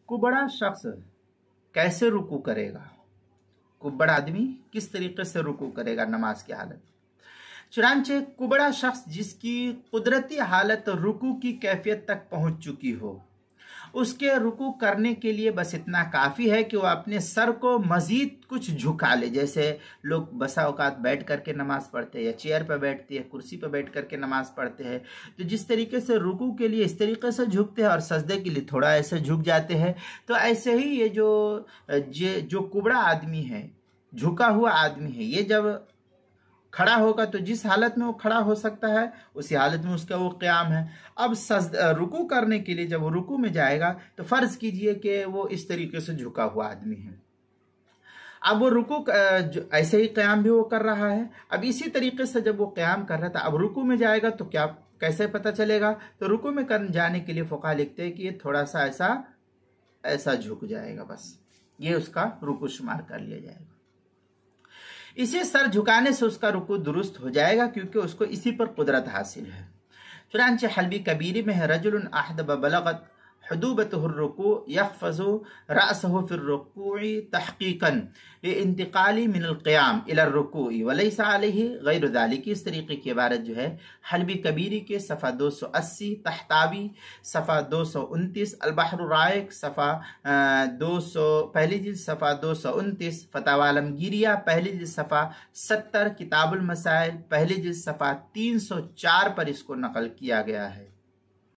कुबड़ा शख्स कैसे रुकू करेगा? कुबड़ा आदमी किस तरीके से रुकू करेगा नमाज की हालत? चुनांचे कुबड़ा शख्स जिसकी कुदरती हालत रुकू की कैफियत तक पहुंच चुकी हो, उसके रुकू करने के लिए बस इतना काफ़ी है कि वो अपने सर को मज़ीद कुछ झुका ले। जैसे लोग बसा औकात बैठ करके नमाज़ पढ़ते हैं या चेयर पर बैठते हैं, कुर्सी पर बैठ करके नमाज़ पढ़ते हैं, तो जिस तरीके से रुकू के लिए इस तरीके से झुकते हैं और सजदे के लिए थोड़ा ऐसे झुक जाते हैं, तो ऐसे ही ये जो कुबड़ा आदमी है, झुका हुआ आदमी है, ये जब खड़ा होगा तो जिस हालत में वो खड़ा हो सकता है उसी हालत में उसका वो क़याम है। अब रुकू करने के लिए जब वो रुकू में जाएगा तो फ़र्ज़ कीजिए कि वो इस तरीके से झुका हुआ आदमी है। अब वो रुकू ऐसे ही क़याम भी वो कर रहा है। अब इसी तरीके से जब वो क़याम कर रहा था, अब रुकू में जाएगा तो क्या कैसे पता चलेगा? तो रुकू में जाने के लिए फ़ुक़हा लिखते हैं कि ये थोड़ा सा ऐसा झुक जाएगा, बस ये उसका रुकू शुमार कर लिया जाएगा। इसे सर झुकाने से उसका रुकू दुरुस्त हो जाएगा, क्योंकि उसको इसी पर कुदरत हासिल है। चुनांचे हल्बी कबीरी में है, रजुलन अहदब बलगत हुदूबतहु रुकू यहफज़ु रअसहु फिर रुकूई तहक़ीक़न लिइंतिक़ाली मिनल क़ियाम इलर रुकूई वलैसा अलैहि गैर ज़ालिक। इस तरीके की इबारत जो है हल्बी कबीरी के सफ़ा 280, तहतावी सफ़ा 229, अलबहर राइक सफ़ा 200 पहली जिल्द सफ़ा 229, फतावा आलमगीरिया पहली जिल्द सफ़ा 70, किताबुल मसाइल पहली जिल्द सफ़ा 304 पर इसको नकल किया गया है।